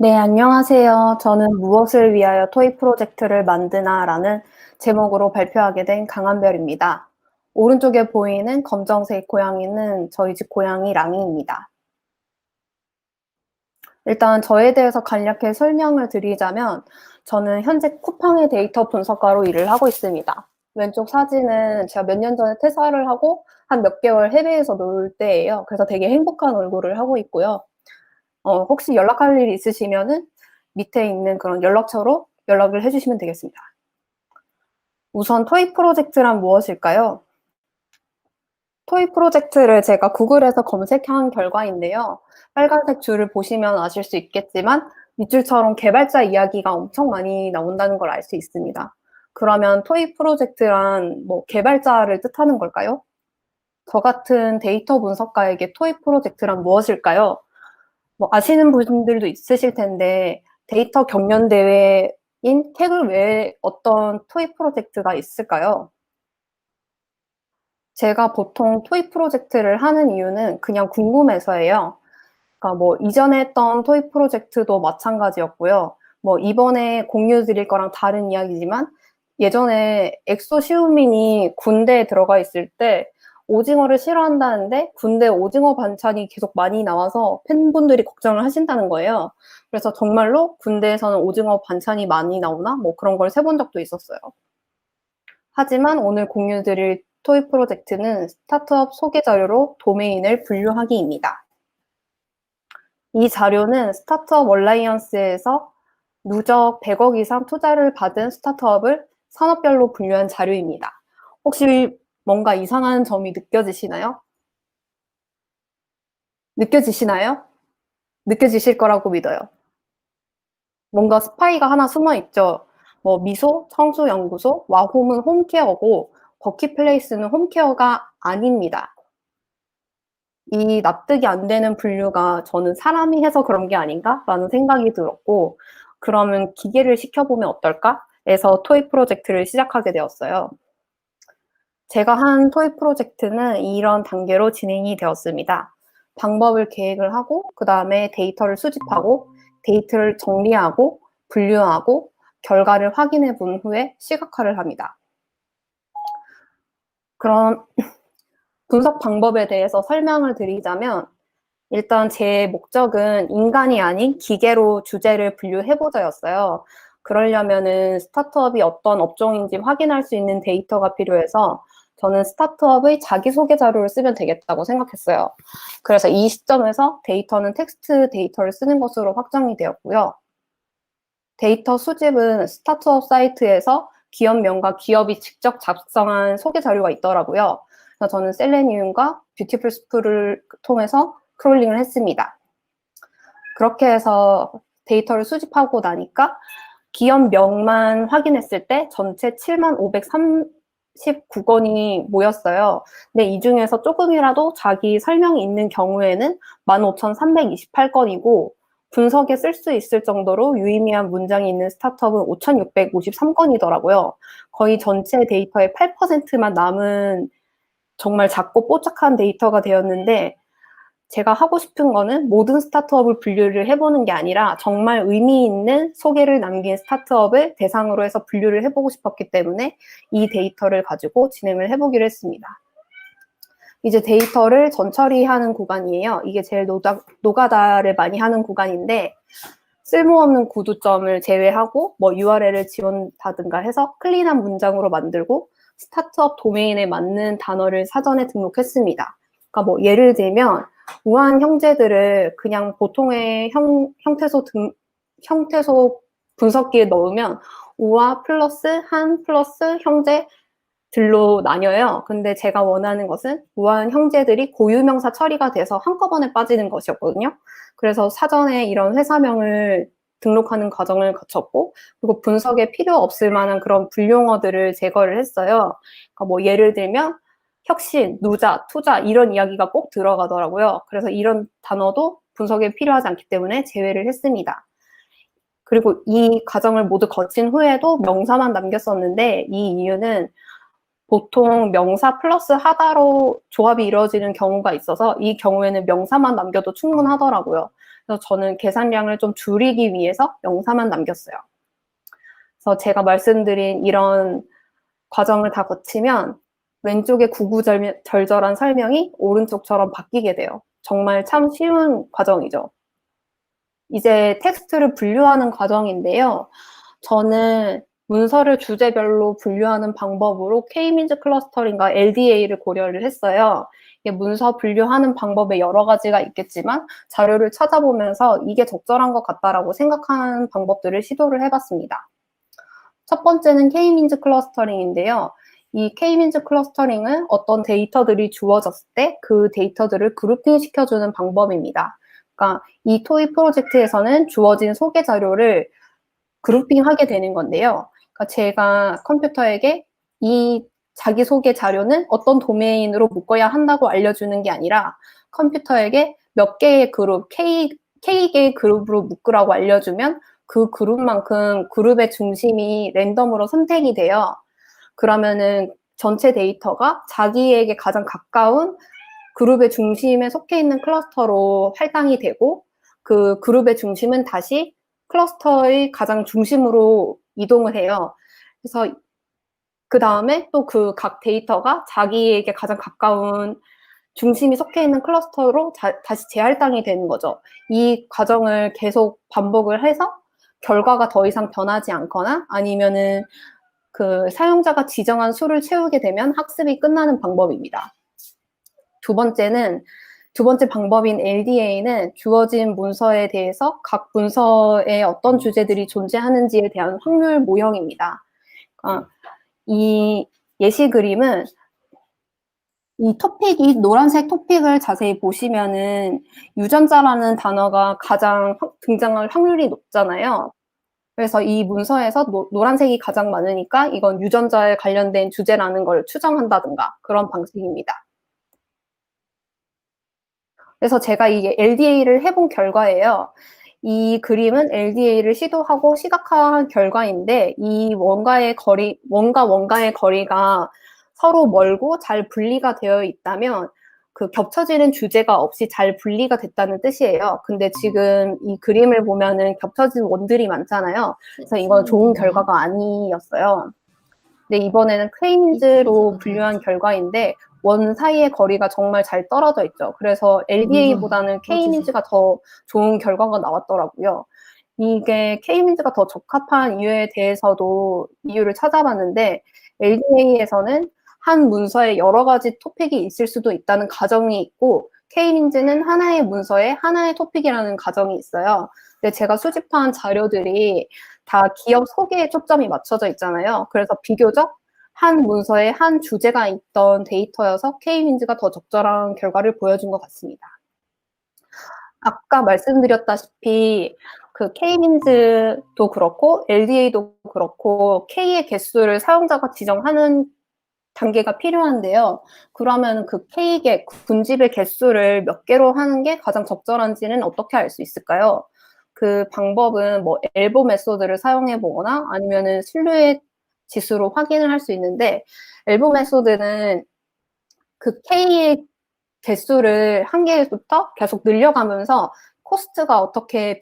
네, 안녕하세요. 저는 무엇을 위하여 토익 프로젝트를 만드나라는 제목으로 발표하게 된 강한별입니다. 오른쪽에 보이는 검정색 고양이는 저희 집 고양이 랑이입니다. 일단 저에 대해서 간략히 설명을 드리자면 저는 현재 쿠팡의 데이터 분석가로 일을 하고 있습니다. 왼쪽 사진은 제가 몇 년 전에 퇴사를 하고 한 몇 개월 해외에서 놀 때예요. 그래서 되게 행복한 얼굴을 하고 있고요. 혹시 연락할 일 있으시면은 밑에 있는 그런 연락처로 연락을 해 주시면 되겠습니다. 우선 토익 프로젝트란 무엇일까요? 토익 프로젝트를 제가 구글에서 검색한 결과인데요. 빨간색 줄을 보시면 아실 수 있겠지만 밑줄처럼 개발자 이야기가 엄청 많이 나온다는 걸 알 수 있습니다. 그러면 토익 프로젝트란 뭐 개발자를 뜻하는 걸까요? 저 같은 데이터 분석가에게 토익 프로젝트란 무엇일까요? 뭐 아시는 분들도 있으실 텐데 데이터 경연 대회인 태그 외에 어떤 토익 프로젝트가 있을까요? 제가 보통 토익 프로젝트를 하는 이유는 그냥 궁금해서예요. 그러니까 뭐 이전에 했던 토익 프로젝트도 마찬가지였고요. 뭐 이번에 공유 드릴 거랑 다른 이야기지만 예전에 엑소 시우민이 군대에 들어가 있을 때 오징어를 싫어한다는데 군대 오징어 반찬이 계속 많이 나와서 팬분들이 걱정을 하신다는 거예요. 그래서 정말로 군대에서는 오징어 반찬이 많이 나오나 뭐 그런 걸 세본 적도 있었어요. 하지만 오늘 공유 드릴 토익 프로젝트는 스타트업 소개 자료로 도메인을 분류하기입니다. 이 자료는 스타트업 얼라이언스에서 누적 100억 이상 투자를 받은 스타트업을 산업별로 분류한 자료입니다. 혹시 뭔가 이상한 점이 느껴지시나요? 느껴지시나요? 느껴지실 거라고 믿어요. 뭔가 스파이가 하나 숨어 있죠. 뭐 미소, 청소연구소, 와홈은 홈케어고 버킷플레이스는 홈케어가 아닙니다. 이 납득이 안 되는 분류가 저는 사람이 해서 그런 게 아닌가라는 생각이 들었고, 그러면 기계를 시켜보면 어떨까? 해서 토익 프로젝트를 시작하게 되었어요. 제가 한 토익 프로젝트는 이런 단계로 진행이 되었습니다. 방법을 계획을 하고, 그 다음에 데이터를 수집하고, 데이터를 정리하고, 분류하고, 결과를 확인해 본 후에 시각화를 합니다. 그럼 분석 방법에 대해서 설명을 드리자면, 일단 제 목적은 인간이 아닌 기계로 주제를 분류해보자였어요. 그러려면은 스타트업이 어떤 업종인지 확인할 수 있는 데이터가 필요해서 저는 스타트업의 자기소개 자료를 쓰면 되겠다고 생각했어요. 그래서 이 시점에서 데이터는 텍스트 데이터를 쓰는 것으로 확정이 되었고요. 데이터 수집은 스타트업 사이트에서 기업명과 기업이 직접 작성한 소개 자료가 있더라고요. 그래서 저는 셀레니움과 뷰티풀 스프를 통해서 크롤링을 했습니다. 그렇게 해서 데이터를 수집하고 나니까 기업명만 확인했을 때 전체 75,539건이 모였어요. 근데 이 중에서 조금이라도 자기 설명이 있는 경우에는 15,328건이고 분석에 쓸 수 있을 정도로 유의미한 문장이 있는 스타트업은 5,653건이더라고요. 거의 전체 데이터의 8%만 남은 정말 작고 뽀짝한 데이터가 되었는데 제가 하고 싶은 거는 모든 스타트업을 분류를 해보는 게 아니라 정말 의미 있는 소개를 남긴 스타트업을 대상으로 해서 분류를 해보고 싶었기 때문에 이 데이터를 가지고 진행을 해보기로 했습니다. 이제 데이터를 전처리하는 구간이에요. 이게 제일 노가다를 많이 하는 구간인데 쓸모없는 구두점을 제외하고 뭐 URL을 지원하든가 해서 클린한 문장으로 만들고 스타트업 도메인에 맞는 단어를 사전에 등록했습니다. 그러니까 뭐 예를 들면 우한 형제들을 그냥 보통의 형태소 분석기에 넣으면 우와 플러스 한 플러스 형제들로 나뉘어요. 근데 제가 원하는 것은 우한 형제들이 고유명사 처리가 돼서 한꺼번에 빠지는 것이었거든요. 그래서 사전에 이런 회사명을 등록하는 과정을 거쳤고, 그리고 분석에 필요 없을 만한 그런 분용어들을 제거를 했어요. 그러니까 뭐 예를 들면 혁신, 누자, 투자 이런 이야기가 꼭 들어가더라고요. 그래서 이런 단어도 분석에 필요하지 않기 때문에 제외를 했습니다. 그리고 이 과정을 모두 거친 후에도 명사만 남겼었는데 이 이유는 보통 명사 플러스 하다로 조합이 이루어지는 경우가 있어서 이 경우에는 명사만 남겨도 충분하더라고요. 그래서 저는 계산량을 좀 줄이기 위해서 0,4만 남겼어요. 그래서 제가 말씀드린 이런 과정을 다 거치면 왼쪽의 구구절절한 설명이 오른쪽처럼 바뀌게 돼요. 정말 참 쉬운 과정이죠. 이제 텍스트를 분류하는 과정인데요. 저는 문서를 주제별로 분류하는 방법으로 K-means 클러스터링과 LDA를 고려를 했어요. 문서 분류하는 방법에 여러 가지가 있겠지만 자료를 찾아보면서 이게 적절한 것 같다라고 생각하는 방법들을 시도를 해봤습니다. 첫 번째는 K-means 클러스터링인데요. 이 K-means 클러스터링은 어떤 데이터들이 주어졌을 때 그 데이터들을 그룹핑 시켜주는 방법입니다. 그러니까 이 토익 프로젝트에서는 주어진 소개 자료를 그룹핑하게 되는 건데요. 그러니까 제가 컴퓨터에게 이 자기소개 자료는 어떤 도메인으로 묶어야 한다고 알려주는 게 아니라 컴퓨터에게 몇 개의 그룹, K개의 그룹으로 묶으라고 알려주면 그 그룹만큼 그룹의 중심이 랜덤으로 선택이 돼요. 그러면은 전체 데이터가 자기에게 가장 가까운 그룹의 중심에 속해 있는 클러스터로 할당이 되고 그 그룹의 중심은 다시 클러스터의 가장 중심으로 이동을 해요. 그래서 그 다음에 또 그 각 데이터가 자기에게 가장 가까운 중심이 속해 있는 클러스터로 다시 재할당이 되는 거죠. 이 과정을 계속 반복을 해서 결과가 더 이상 변하지 않거나 아니면은 그 사용자가 지정한 수를 채우게 되면 학습이 끝나는 방법입니다. 두 번째 방법인 LDA는 주어진 문서에 대해서 각 문서에 어떤 주제들이 존재하는지에 대한 확률 모형입니다. 이 예시 그림은 이 노란색 토픽을 자세히 보시면은 유전자라는 단어가 가장 등장할 확률이 높잖아요. 그래서 이 문서에서 노란색이 가장 많으니까 이건 유전자에 관련된 주제라는 걸 추정한다든가 그런 방식입니다. 그래서 제가 이게 LDA를 해본 결과예요. 이 그림은 LDA를 시도하고 시각화한 결과인데 이 원과의 거리가 서로 멀고 잘 분리가 되어 있다면 그 겹쳐지는 주제가 없이 잘 분리가 됐다는 뜻이에요. 근데 지금 이 그림을 보면은 겹쳐진 원들이 많잖아요. 그래서 이건 좋은 결과가 아니었어요. 근데 이번에는 K-means로 분류한 결과인데 원 사이의 거리가 정말 잘 떨어져 있죠. 그래서 LDA보다는 K-means가 더 좋은 결과가 나왔더라고요. 이게 K-means가 더 적합한 이유에 대해서도 이유를 찾아봤는데 LDA에서는 한 문서에 여러 가지 토픽이 있을 수도 있다는 가정이 있고 K-means는 하나의 문서에 하나의 토픽이라는 가정이 있어요. 근데 제가 수집한 자료들이 다 기업 소개에 초점이 맞춰져 있잖아요. 그래서 비교적 한 문서에 한 주제가 있던 데이터여서 K-means가 더 적절한 결과를 보여준 것 같습니다. 아까 말씀드렸다시피 그 K-means도 그렇고 LDA도 그렇고 K의 개수를 사용자가 지정하는 단계가 필요한데요. 그러면 그 K개, 군집의 개수를 몇 개로 하는 게 가장 적절한지는 어떻게 알 수 있을까요? 그 방법은 뭐 엘보 메소드를 사용해 보거나 아니면은 실루엣 지수로 확인을 할 수 있는데 엘보 메소드는 그 K의 개수를 한 개부터 계속 늘려가면서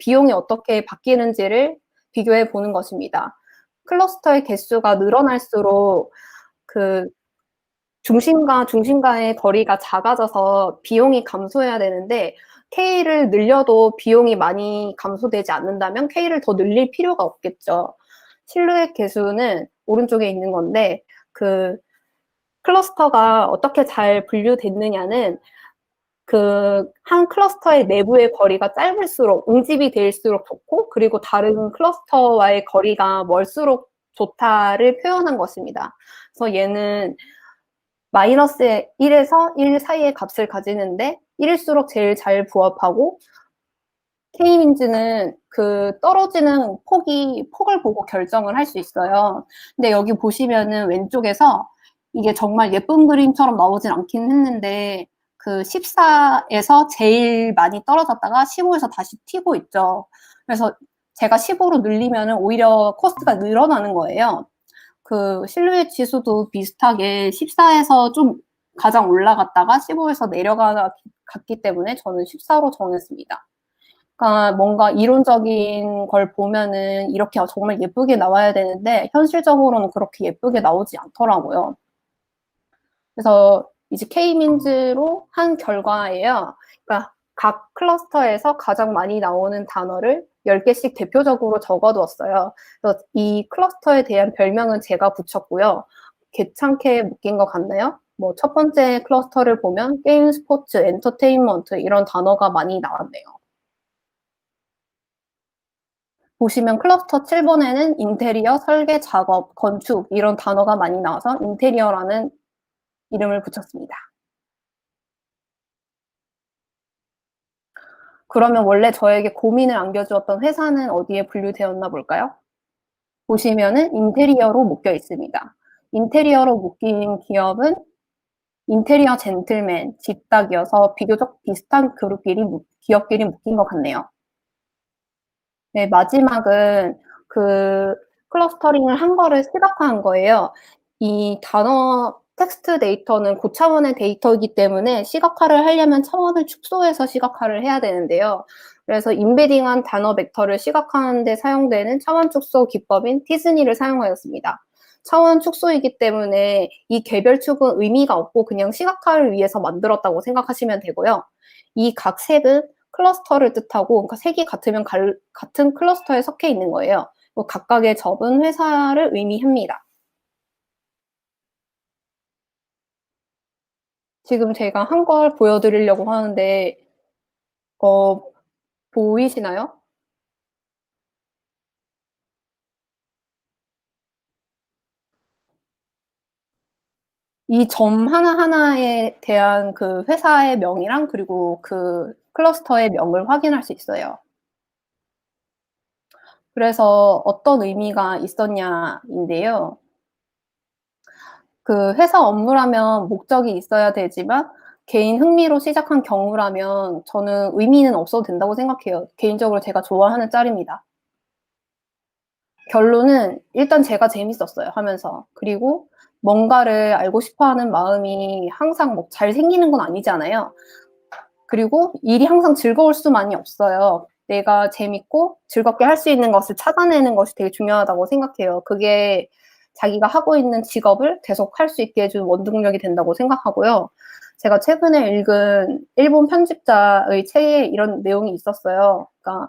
비용이 어떻게 바뀌는지를 비교해 보는 것입니다. 클러스터의 개수가 늘어날수록 그 중심과의 거리가 작아져서 비용이 감소해야 되는데 K를 늘려도 비용이 많이 감소되지 않는다면 K를 더 늘릴 필요가 없겠죠. 실루엣 개수는 오른쪽에 있는 건데 그 클러스터가 어떻게 잘 분류됐느냐는 그 한 클러스터의 내부의 거리가 짧을수록 응집이 될수록 좋고 그리고 다른 클러스터와의 거리가 멀수록 좋다를 표현한 것입니다. 그래서 얘는 마이너스 1에서 1 사이의 값을 가지는데 1일수록 제일 잘 부합하고 K-means는 그 떨어지는 폭을 보고 결정을 할 수 있어요. 근데 여기 보시면은 왼쪽에서 이게 정말 예쁜 그림처럼 나오진 않긴 했는데 그 14에서 제일 많이 떨어졌다가 15에서 다시 튀고 있죠. 그래서 제가 15로 늘리면은 오히려 코스트가 늘어나는 거예요. 그 실루엣 지수도 비슷하게 14에서 좀 가장 올라갔다가 15에서 내려갔기 때문에 저는 14로 정했습니다. 그러니까 뭔가 이론적인 걸 보면은 이렇게 정말 예쁘게 나와야 되는데 현실적으로는 그렇게 예쁘게 나오지 않더라고요. 그래서 이제 K-민즈로 한 결과예요. 그러니까 각 클러스터에서 가장 많이 나오는 단어를 10개씩 대표적으로 적어두었어요. 그래서 이 클러스터에 대한 별명은 제가 붙였고요. 괜찮게 묶인 것 같나요? 뭐 첫 번째 클러스터를 보면 게임, 스포츠, 엔터테인먼트 이런 단어가 많이 나왔네요. 보시면 클러스터 7번에는 인테리어, 설계, 작업, 건축 이런 단어가 많이 나와서 인테리어라는 이름을 붙였습니다. 그러면 원래 저에게 고민을 안겨주었던 회사는 어디에 분류되었나 볼까요? 보시면은 인테리어로 묶여 있습니다. 인테리어로 묶인 기업은 인테리어 젠틀맨, 집닥이어서 비교적 비슷한 기업끼리 묶인 것 같네요. 네, 마지막은 그 클러스터링을 한 거를 시각화한 거예요. 이 단어 텍스트 데이터는 고차원의 데이터이기 때문에 시각화를 하려면 차원을 축소해서 시각화를 해야 되는데요. 그래서 임베딩한 단어 벡터를 시각화하는 데 사용되는 차원 축소 기법인 티즈니를 사용하였습니다. 차원 축소이기 때문에 이 개별 축은 의미가 없고 그냥 시각화를 위해서 만들었다고 생각하시면 되고요. 이 각 색은 클러스터를 뜻하고, 그러니까 색이 같으면 같은 클러스터에 속해 있는 거예요. 각각의 접은 회사를 의미합니다. 지금 제가 한 걸 보여드리려고 하는데, 어, 보이시나요? 이 점 하나하나에 대한 그 회사의 명이랑 그리고 그 클러스터의 명을 확인할 수 있어요. 그래서 어떤 의미가 있었냐인데요. 그 회사 업무라면 목적이 있어야 되지만 개인 흥미로 시작한 경우라면 저는 의미는 없어도 된다고 생각해요. 개인적으로 제가 좋아하는 짤입니다. 결론은 일단 제가 재밌었어요, 하면서. 그리고 뭔가를 알고 싶어 하는 마음이 항상 뭐 잘 생기는 건 아니잖아요. 그리고 일이 항상 즐거울 수만이 없어요. 내가 재밌고 즐겁게 할 수 있는 것을 찾아내는 것이 되게 중요하다고 생각해요. 그게 자기가 하고 있는 직업을 계속 할 수 있게 해준 원동력이 된다고 생각하고요. 제가 최근에 읽은 일본 편집자의 책에 이런 내용이 있었어요. 그러니까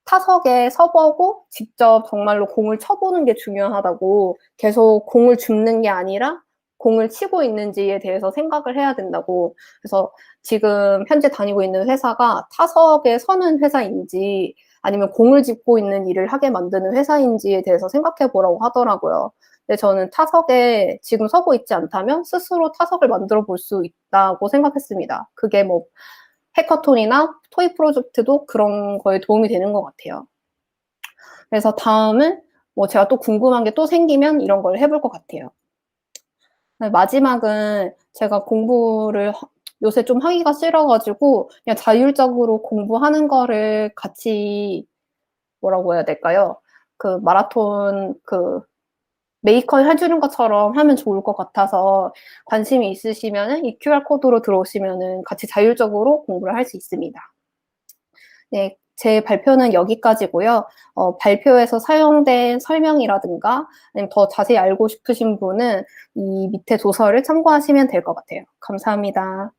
타석에 서보고 직접 정말로 공을 쳐보는 게 중요하다고, 계속 공을 줍는 게 아니라 공을 치고 있는지에 대해서 생각을 해야 된다고. 그래서 지금 현재 다니고 있는 회사가 타석에 서는 회사인지 아니면 공을 짚고 있는 일을 하게 만드는 회사인지에 대해서 생각해 보라고 하더라고요. 근데 저는 타석에 지금 서고 있지 않다면 스스로 타석을 만들어 볼 수 있다고 생각했습니다. 그게 뭐 해커톤이나 토익 프로젝트도 그런 거에 도움이 되는 것 같아요. 그래서 다음은 뭐 제가 또 궁금한 게 또 생기면 이런 걸 해볼 것 같아요. 마지막은 제가 공부를 요새 좀 하기가 싫어가지고 그냥 자율적으로 공부하는 거를 같이 뭐라고 해야 될까요? 그 마라톤 그 메이커 해주는 것처럼 하면 좋을 것 같아서, 관심이 있으시면은 이 QR코드로 들어오시면은 같이 자율적으로 공부를 할 수 있습니다. 네, 제 발표는 여기까지고요. 발표에서 사용된 설명이라든가 아니면 더 자세히 알고 싶으신 분은 이 밑에 도서를 참고하시면 될 것 같아요. 감사합니다.